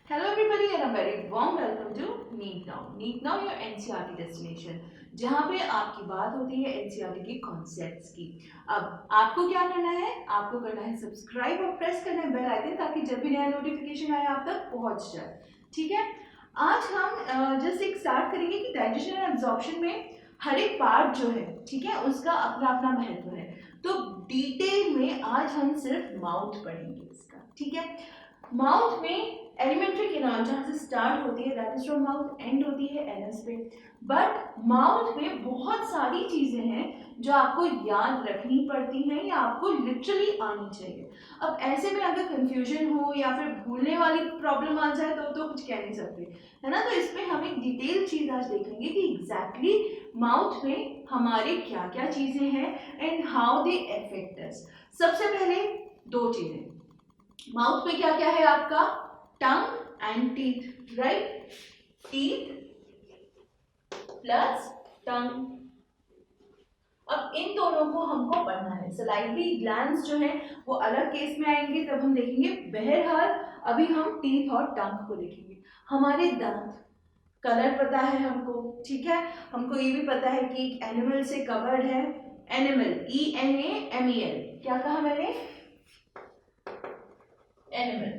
Hello everybody and a very warm welcome to Neat Now. Neat Now your NCERT destination जहाँ पे आपकी बात होती है NCERT के कॉन्सेप्ट्स की। अब आपको क्या करना है? आपको करना है सब्सक्राइब और प्रेस करना है बेल आइकन ताकि जब भी नया नोटिफिकेशन आए आप तक पहुँच जाए। ठीक है, आज हम जस्ट एक स्टार्ट करेंगे कि डाइजेशन एंड एब्जॉर्प्शन में हर एक पार्ट जो है, ठीक है, उसका अपना अपना महत्व है। तो डिटेल में आज हम सिर्फ माउथ पढ़ेंगे इसका। ठीक है, माउथ में एलिमेंट्री कैनाल जहाँ से स्टार्ट होती है that is from mouth, and होती है एनस पे। बट माउथ में बहुत सारी चीजें हैं जो आपको याद रखनी पड़ती हैं या आपको लिटरली आनी चाहिए। अब ऐसे में अगर कंफ्यूजन हो या फिर भूलने वाली प्रॉब्लम आ जाए तो कुछ कह नहीं सकते, है ना। तो इसमें हम एक डिटेल चीज आज देखेंगे कि एग्जैक्टली माउथ में हमारे क्या क्या चीजें हैं and how they affect us. सबसे पहले दो चीजें, माउथ में क्या क्या है आपका, tongue and teeth, right. Teeth plus tongue. अब इन दोनों को हमको पढ़ना है। सलाइवरी ग्लैंड्स जो है वो अलग केस में आएंगे, तब हम देखेंगे। बहरहाल अभी हम टीथ और टंग को देखेंगे। हमारे दांत, कलर पता है हमको, ठीक है। हमको ये भी पता है कि एक एनिमल से कवर्ड है। एनिमल, ENAMEL, क्या कहा मैंने, enamel.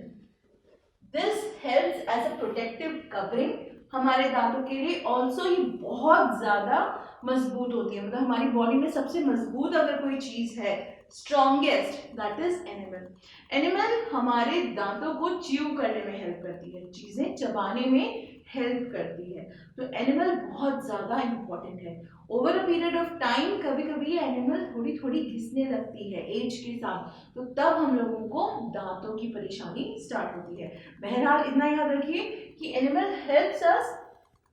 This helps as a protective covering हमारे दांतों के लिए। ऑल्सो ये बहुत ज्यादा मजबूत होती है, मतलब हमारी बॉडी में सबसे मजबूत अगर कोई चीज है, strongest, that is animal. Animal हमारे दांतों को च्यू करने में हेल्प करती है, चीजें चबाने में हेल्प करती है। तो एनिमल बहुत ज्यादा इंपॉर्टेंट है। Over a period of time कभी कभी एनिमल थोड़ी थोड़ी घिसने लगती है एज के साथ, तो तब हम लोगों को दांतों की परेशानी स्टार्ट होती है। बहरहाल इतना याद रखिए कि enamel helps us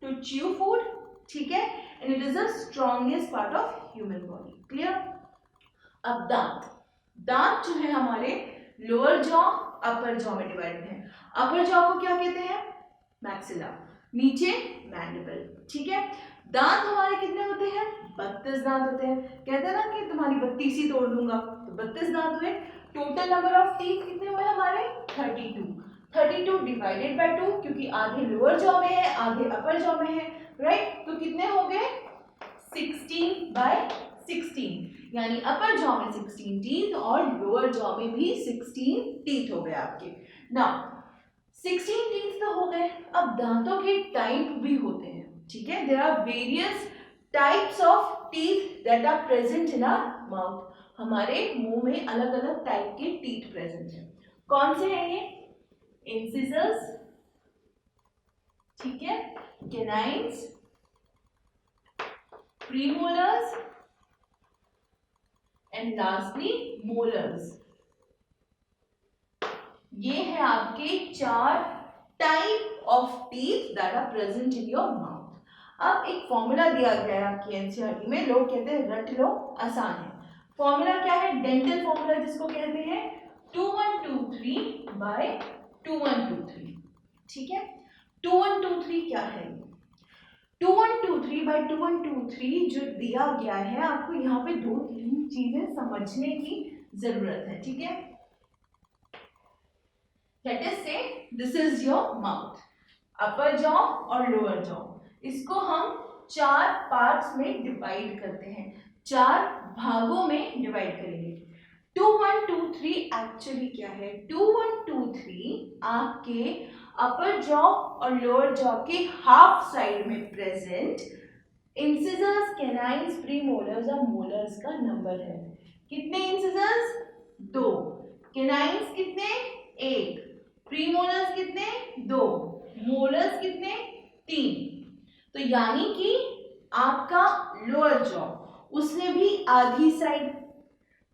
to chew food, ठीक है, and it is the strongest part of human body. Clear. अब दांत, दांत जो है हमारे लोअर जॉ अपर जॉ में डिवाइडेड है। अपर जॉ को क्या कहते हैं, मैक्सिला, नीचे मैंडिबल, ठीक है। दांत हमारे कितने होते हैं, 32 दांत होते हैं। कहते हैं ना कि तुम्हारी 32 ही तोड़ दूंगा, तो 32 दांत हुए। टोटल नंबर ऑफ टीथ कितने हुए हमारे, 32। 32 डिवाइडेड बाय 2, क्योंकि आधे लोअर जॉ में है आधे अपर जॉ में है, राइट। तो कितने हो गए, 16/16, यानी अपर जॉ में 16 टीथ और लोअर जॉ में भी 16 टीथ हो गए आपके। नाउ 16 टीथ तो हो गए। अब दांतों के टाइप भी होते हैं, ठीक है। There are various types of teeth that are present in our mouth. हमारे मुंह में अलग अलग टाइप के टीथ प्रेजेंट हैं। कौन से हैं ये, इंसिजर्स, ठीक है, canines, premolars and lastly molars. ये है आपके 4 type of teeth that are present in your mouth. अब एक फॉर्मूला दिया गया है आपकी एनसीईआरटी में, लोग कहते हैं रट लो, आसान है। फॉर्मूला क्या है, डेंटल फॉर्मूला जिसको कहते हैं 2123/2123, ठीक है। 2123 क्या है, 2123/2123 जो दिया गया है आपको, यहाँ पे 2-3 चीजें समझने की जरूरत है, ठीक है। Let us say this is your mouth, upper jaw और lower jaw। इसको हम 4 पार्ट्स में डिवाइड करते हैं, 4 भागों में डिवाइड करेंगे। 2123 एक्चुअली क्या है, 2123 आपके अपर जॉ और लोअर जॉ के हाफ साइड में प्रेजेंट इंसिजर्स, कैनाइन्स, प्रीमोलर्स और मोलर्स का नंबर है। कितने इंसिजर्स, 2, कैनाइन्स कितने, 1, प्रीमोलर्स कितने, 2, मोलर्स कितने, 3। तो यानी कि आपका लोअर जॉ, उसने भी आधी साइड,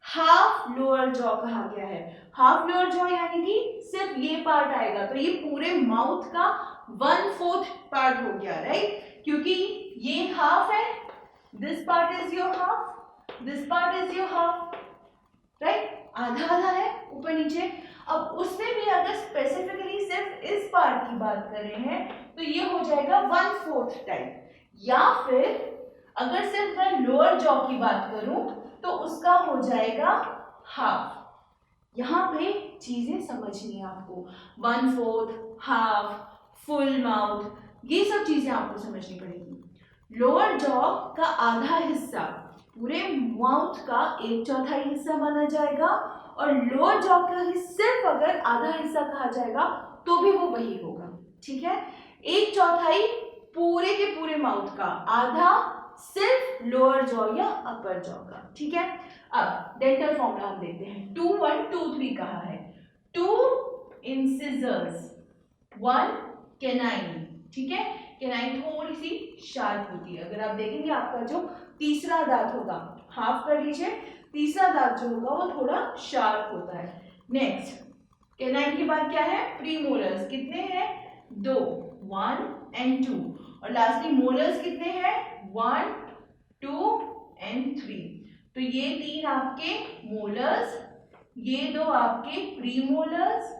हाफ लोअर जॉ कहा गया है। हाफ लोअर जॉ यानी कि सिर्फ ये पार्ट आएगा, तो ये पूरे माउथ का 1/4 पार्ट हो गया, राइट। क्योंकि ये हाफ है, this part is your half, this part is your half, right. आधा आधा है ऊपर नीचे। अब उसमें भी अगर स्पेसिफिकली सिर्फ इस पार्ट की बात कर रहे हैं तो ये हो जाएगा 1/4 टाइप, या फिर अगर सिर्फ मैं लोअर जॉ की बात करूं तो उसका हो जाएगा हाफ। यहाँ पे चीजें समझनी है आपको, 1/4, हाफ, फुल माउथ, ये सब चीजें आपको समझनी पड़ेगी। लोअर जॉ का आधा हिस्सा पूरे माउथ का 1/4 हिस्सा माना जाएगा और लोअर जॉ का ही सिर्फ अगर आधा हिस्सा कहा जाएगा तो भी वो वही होगा, ठीक है। 1/4 पूरे के पूरे माउथ का, आधा सिर्फ लोअर जॉ या अपर जॉ का, ठीक है। अब डेंटल फॉर्मूला हम देखते हैं। 2 1 2 3 कहा है। 2 इंसिजर्स, 1 कैनाइन, ठीक है। कैनाइन थोड़ी सी शार्प होती है। अगर आप देखेंगे आपका जो तीसरा दांत होगा, हाफ कर लीजिए, तीसरा दांत जो होगा वो थोड़ा शार्प होता है। नेक्स्ट कैनाइन के बाद क्या है, प्रीमोलर्स कितने हैं, 2, 1 and 2, और लास्टली मोलर्स कितने हैं, 1 2 and 3। तो ये 3 आपके मोलर्स, ये 2 आपके प्रीमोलर्स,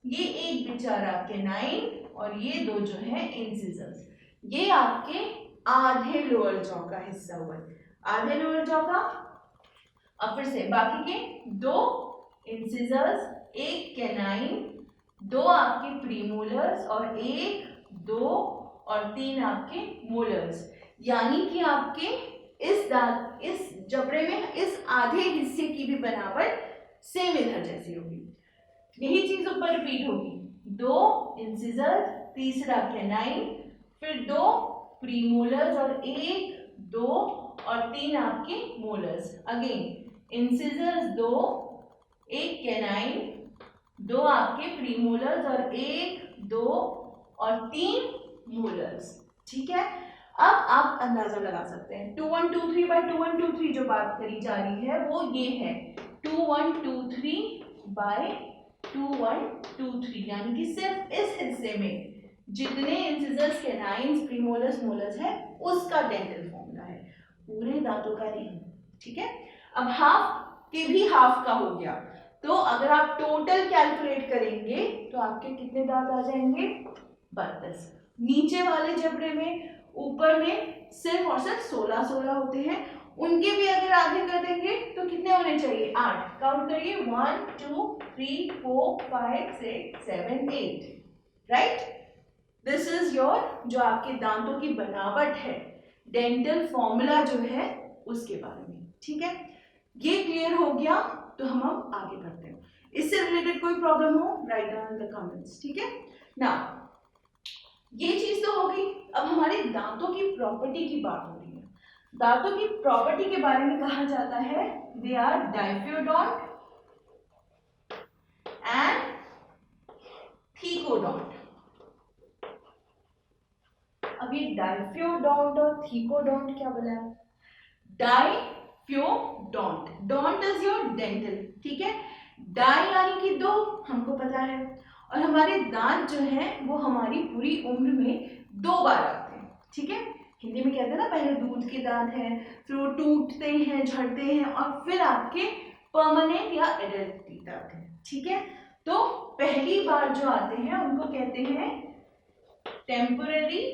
ये एक बेचारा कैनाइन और ये 2 जो है इंसिजर्स। ये आपके आधे लोअर जॉ का हिस्सा हुआ है, आधे लोअर जॉ का। अब फिर से बाकी के 2 इंसिजर्स, एक कैनाइन, 2 आपके प्रीमोलर्स और 1 2 और 3 आपके मोलर्स। यानी कि आपके इस दांत, इस जबड़े में इस आधे हिस्से की भी बनावट सेम इधर जैसी होगी। यही चीज ऊपर रिपीट होगी, 2 इंसिजर, तीसरा कैनाइन, फिर 2 प्रीमोलर्स और 1 2 और 3 आपके मोलर्स। अगेन इंसिजर्स 2, 1 कैनाइन, 2 आपके प्रीमोलर्स और 1 2 और 3 मोलर्स, ठीक है। अब आप अंदाजा लगा सकते हैं 2 1 2 3 बाय 2 1 2 3 जो बात करी जा रही है वो ये है 2 1 2 3 बाय 2 1 2 3, यानी कि सिर्फ इस हिस्से में जितने इंसिजर्स, कैनाइन्स, प्रीमोलर्स, मोलर्स है उसका डेंटल फॉर्मूला है, पूरे दांतों का नहीं, ठीक है। अब हाफ के भी हाफ का हो गया, तो अगर आप टोटल कैलकुलेट करेंगे तो आपके कितने दांत आ जाएंगे, 32। नीचे वाले जबड़े में, ऊपर में सिर्फ और सिर्फ 16 होते हैं, उनके भी अगर आधे कर देंगे तो कितने होने चाहिए, 8। काउंट करिए, 1 2 3 4 5 6 7 8, राइट। दिस इज योर, जो आपके दांतों की बनावट है, डेंटल फॉर्मूला जो है उसके बारे में, ठीक है। ये क्लियर हो गया तो हम आगे बढ़ते हैं। इससे रिलेटेड कोई प्रॉब्लम हो, write down in the comments, ठीक है ना। ये चीज तो हो गई। अब हमारे दांतों की प्रॉपर्टी की बात हो रही है। दांतों की प्रॉपर्टी के बारे में कहा जाता है दे आर डाइफ्योडोंट एंड थीकोडोंट। अब ये डाइफ्योडोंट और थीकोडोंट क्या बोला है, डाइफ्योडोंट, डोंट इज योर डेंटल, ठीक है। डाई यानी कि 2, हमको पता है, और हमारे दांत जो है वो हमारी पूरी उम्र में 2 बार आते हैं, ठीक है। हिंदी में कहते हैं ना, पहले दूध के दांत हैं, फिर वो टूटते हैं, झड़ते हैं, और फिर आपके परमानेंट या एडल्ट टीथ आते हैं, ठीक है। तो पहली बार जो आते हैं उनको कहते हैं टेम्पररी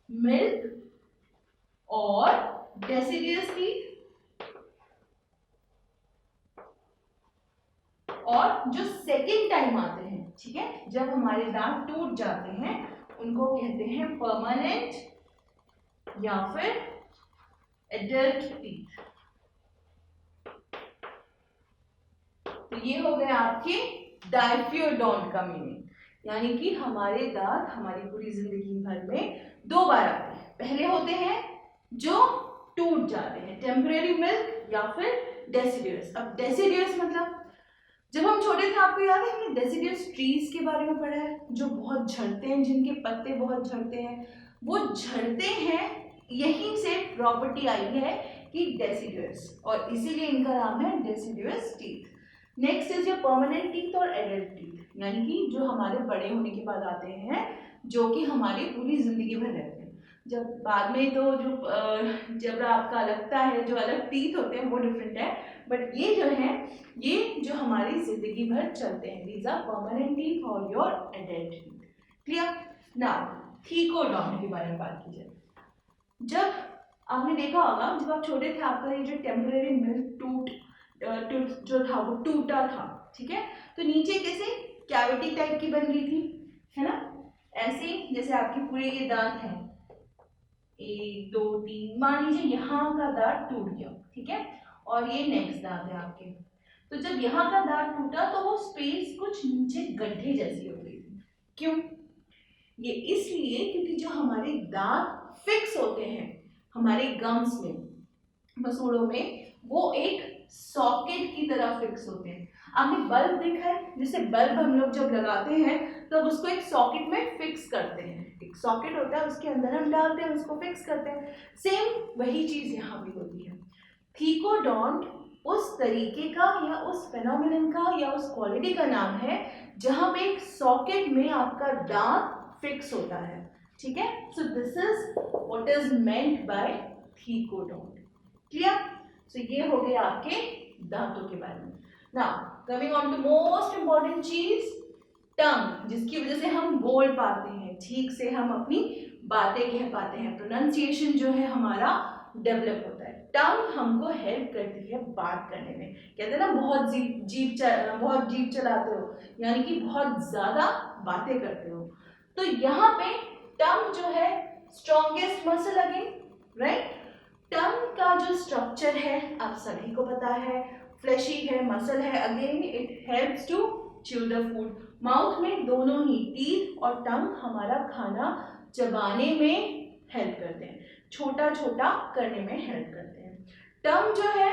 मिल्क और डेसिडियस टीथ, और जो सेकेंड टाइम आते हैं, ठीक है, जब हमारे दांत टूट जाते हैं उनको कहते हैं परमानेंट या फिर एडल्ट टीथ। तो ये हो गए आपके डाइफ्योडोंट का मीनिंग, यानी कि हमारे दांत हमारी पूरी जिंदगी भर में 2 बार आते हैं। पहले होते हैं जो टूट जाते हैं, टेम्परेरी मिल्क या फिर डेसिडियस। अब डेसिडियस मतलब, जब हम छोटे थे आपको याद है कि डेसिडियस ट्रीज के बारे में पढ़ा है, जो बहुत झड़ते हैं, जिनके पत्ते बहुत झड़ते हैं, वो झड़ते हैं, यहीं से प्रॉपर्टी आई है कि डेसिडियस, और इसीलिए इनका नाम है deciduous teeth. Next is your permanent teeth और एडल्ट टीथ, यानी कि जो हमारे बड़े होने के बाद आते हैं, जो कि हमारी पूरी जिंदगी भर रहते हैं। जब बाद में तो जो जब आपका लगता है, जो अलग टीथ होते हैं वो डिफरेंट है, बट ये जो है, ये जो हमारी जिंदगी भर चलते हैं, दीज आर परमानेंट टीथ और your adult teeth. Clear. Now thecodont के बारे में बात की जाए। जब आपने देखा होगा, जब आप छोटे थे, आपका ये जो टेम्परेरी मिल्क टूट जो था वो टूटा था, ठीक है। तो नीचे कैसे कैविटी टाइप की बन गई थी, है ना। ऐसे जैसे आपके पूरे ये दांत हैं, 1 2 3, मान लीजिए यहाँ का दांत टूट गया, ठीक है, और ये नेक्स्ट दांत है आपके। तो जब यहाँ का दांत टूटा तो वो स्पेस कुछ नीचे गड्ढे जैसी हो गई थी। क्यों? ये इसलिए क्योंकि जो हमारे दांत फिक्स होते हैं हमारे गम्स में, मसूड़ों में, वो एक सॉकेट की तरह फिक्स होते हैं। आपने बल्ब देखा है, जैसे बल्ब हम लोग जब लगाते हैं तब उसको एक सॉकेट में फिक्स करते हैं, एक सॉकेट होता है उसके अंदर हम डालते हैं, उसको फिक्स करते हैं। सेम वही चीज यहाँ भी होती है। थीकोडोंट उस तरीके का या उस फेनोमेनन का या उस क्वालिटी का नाम है जहां पे एक सॉकेट में आपका दांत फिक्स होता है, ठीक है। So this is what is meant by thecodont. Clear? So ये हो गए आपके दांतों के बारे में। Now coming on to most important चीज, टंग, जिसकी वजह से हम बोल पाते हैं, ठीक से हम अपनी बातें कह पाते हैं, प्रोनाउंसिएशन जो है हमारा डेवलप होता है। टंग हमको हेल्प करती है बात करने में। कहते हैं ना बहुत जीभ चलाते हो, यानी कि बहुत ज्यादा बातें करते हो। तो यहाँ पे टंग जो है स्ट्रॉन्गेस्ट मसल अगेन, राइट। टंग का जो स्ट्रक्चर है आप सभी को पता है, फ्लैशी है, मसल है, again it helps to chew the food. Mouth में दोनों ही टीथ और टंग हमारा खाना चबाने में हेल्प करते हैं, छोटा छोटा करने में हेल्प करते हैं। टंग जो है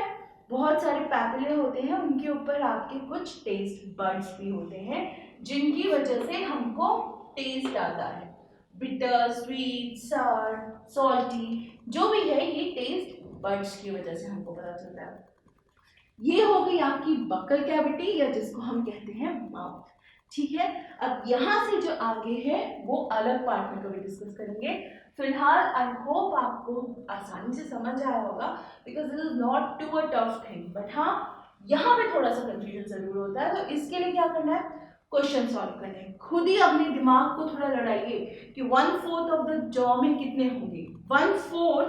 बहुत सारे पैपिले होते हैं, उनके ऊपर आपके कुछ टेस्ट बड्स भी होते हैं जिनकी वजह से हमको टेस्ट आता है। बिटर, स्वीट, सार, सॉल्टी, जो भी है ये टेस्ट बड्स की वजह से हमको पता चलता है। ये हो गई आपकी बकल कैविटी या जिसको हम कहते हैं माउथ, ठीक है। अब यहाँ से जो आगे है वो अलग पार्ट में कभी डिस्कस करेंगे। फिलहाल आई होप आपको आसानी से समझ आया होगा, because this is not too a tough thing, but हाँ यहाँ पे थोड़ा सा कंफ्यूजन जरूर होता है। तो इसके लिए क्या करना है, क्वेश्चन सॉल्व करने हैं। खुद ही अपने दिमाग को थोड़ा लड़ाइए कि 1/4 ऑफ द जॉ में कितने होंगे, 1/4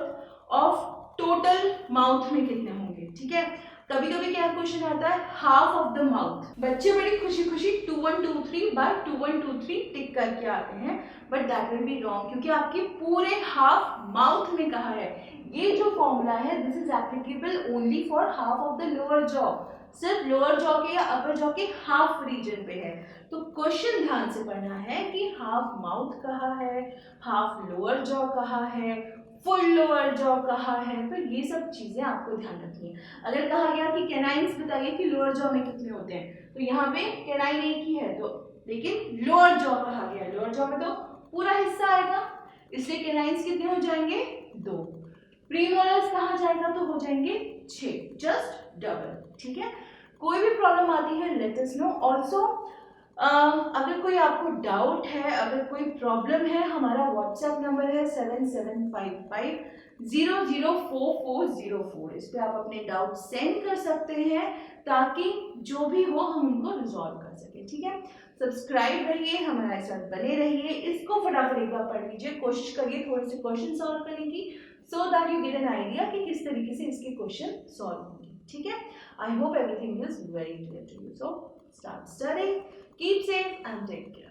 ऑफ टोटल माउथ में कितने होंगे, ठीक है। कभी कभी क्या क्वेश्चन आता है, हाफ ऑफ द माउथ। बच्चे बड़ी खुशी खुशी 2 1 2 3 बाय 2 1 2 3 टिक करके आते हैं, but that will be wrong, क्योंकि आपके पूरे हाफ माउथ में कहा है। ये जो फॉर्मूला है this is applicable only for half of the lower jaw, सिर्फ लोअर जॉ के या अपर जॉ के हाफ रीजन पे है। तो क्वेश्चन ध्यान से पढ़ना है कि हाफ माउथ कहाँ है, हाफ लोअर जॉ कहाँ है, फुल लोअर जॉ कहाँ है, तो ये सब चीजें आपको ध्यान रखनी है। अगर कहा गया कि कैनाइन्स बताइए कि लोअर जॉ में कितने होते हैं, तो यहाँ पे कैनाइन एक ही है, तो लेकिन लोअर जॉ कहा गया, लोअर जॉ में तो पूरा हिस्सा आएगा, इसलिए कैनाइन्स कितने हो जाएंगे, 2। प्रीमोलर्स कहा जाएगा तो हो जाएंगे 6, जस्ट डबल, ठीक है। कोई भी प्रॉब्लम आती है लेट अस नो। ऑल्सो अगर कोई आपको डाउट है, अगर कोई प्रॉब्लम है, हमारा व्हाट्सएप नंबर है 7755004404। इस पे आप अपने डाउट सेंड कर सकते हैं ताकि जो भी हो हम उनको रिजॉल्व कर सके, ठीक है। सब्सक्राइब रहिए, हमारे साथ बने रहिए, इसको फटाफट एक बार पढ़ लीजिए, कोशिश करिए थोड़े से क्वेश्चन सॉल्व करने की, so that you get an idea कि किस तरीके से इसके क्वेश्चन सॉल्व होंगे, ठीक है। I hope everything is very clear to you, so start studying, keep safe and take care.